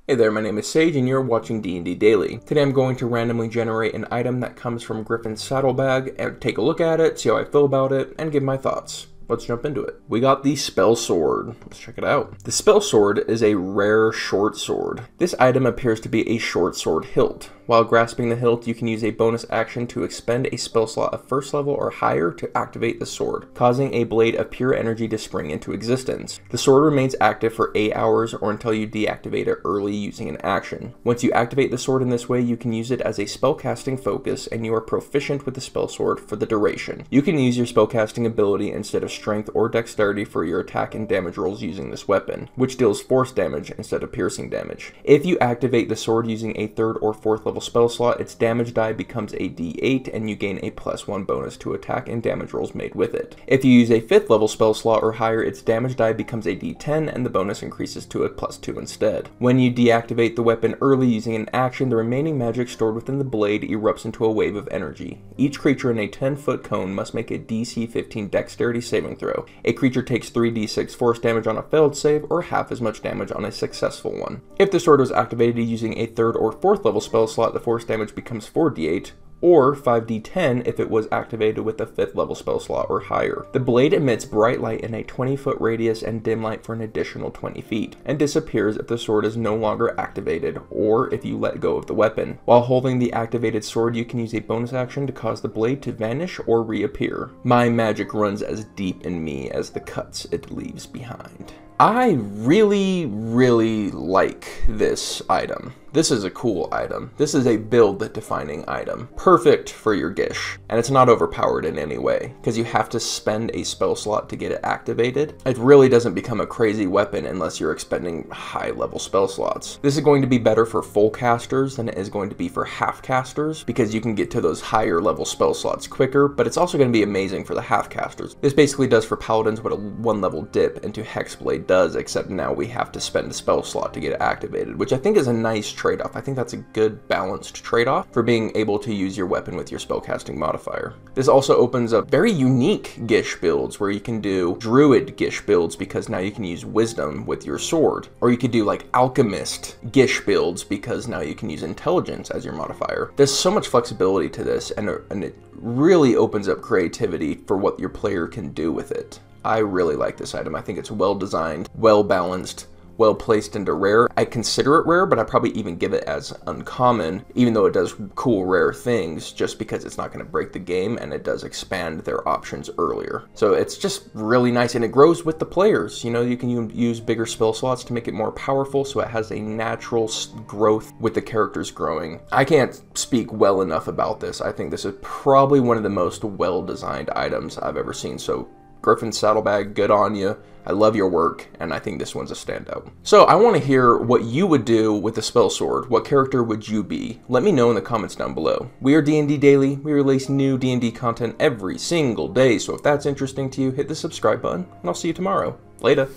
Hey there, my name is Sage and you're watching D&D Daily. Today I'm going to randomly generate an item that comes from Griffin's saddlebag and take a look at it, see how I feel about it, and give my thoughts. Let's jump into it. We got the Spellsword. Let's check it out. The Spellsword is a rare short sword. This item appears to be a short sword hilt. While grasping the hilt, you can use a bonus action to expend a spell slot of first level or higher to activate the sword, causing a blade of pure energy to spring into existence. The sword remains active for 8 hours or until you deactivate it early using an action. Once you activate the sword in this way, you can use it as a spellcasting focus and you are proficient with the Spellsword for the duration. You can use your spellcasting ability instead of strength or dexterity for your attack and damage rolls using this weapon, which deals force damage instead of piercing damage. If you activate the sword using a 3rd or 4th level spell slot, its damage die becomes a d8 and you gain a +1 bonus to attack and damage rolls made with it. If you use a 5th level spell slot or higher, its damage die becomes a d10 and the bonus increases to a +2 instead. When you deactivate the weapon early using an action, the remaining magic stored within the blade erupts into a wave of energy. Each creature in a 10-foot cone must make a DC 15 dexterity saving throw. A creature takes 3d6 force damage on a failed save or half as much damage on a successful one. If the sword was activated using a 3rd or 4th level spell slot, the force damage becomes 4d8 or 5d10 if it was activated with a 5th level spell slot or higher. The blade emits bright light in a 20-foot radius and dim light for an additional 20 feet, and disappears if the sword is no longer activated or if you let go of the weapon. While holding the activated sword, you can use a bonus action to cause the blade to vanish or reappear. My magic runs as deep in me as the cuts it leaves behind. I really like this item. This is a cool item. This is a build-defining item. Perfect for your Gish. And it's not overpowered in any way, because you have to spend a spell slot to get it activated. It really doesn't become a crazy weapon unless you're expending high-level spell slots. This is going to be better for full casters than it is going to be for half casters, because you can get to those higher-level spell slots quicker, but it's also going to be amazing for the half casters. This basically does for paladins what a 1-level dip into Hexblade does, except now we have to spend a spell slot to get it activated, which I think is a nice trade-off. I think that's a good balanced trade-off for being able to use your weapon with your spellcasting modifier. This also opens up very unique Gish builds where you can do Druid Gish builds because now you can use Wisdom with your sword. Or you could do like Alchemist Gish builds because now you can use Intelligence as your modifier. There's so much flexibility to this and it really opens up creativity for what your player can do with it. I really like this item. I think it's well designed, well balanced, well placed into rare. I consider it rare, but I probably even give it as uncommon, even though it does cool rare things, just because it's not going to break the game and it does expand their options earlier. So it's just really nice and it grows with the players. You know, you can use bigger spell slots to make it more powerful, so it has a natural growth with the characters growing. I can't speak well enough about this. I think this is probably one of the most well-designed items I've ever seen. So Griffin's saddlebag, good on you. I love your work, and I think this one's a standout. So I want to hear what you would do with the Spellsword. What character would you be? Let me know in the comments down below. We are D&D Daily. We release new D&D content every single day, so if that's interesting to you, hit the subscribe button, and I'll see you tomorrow. Later.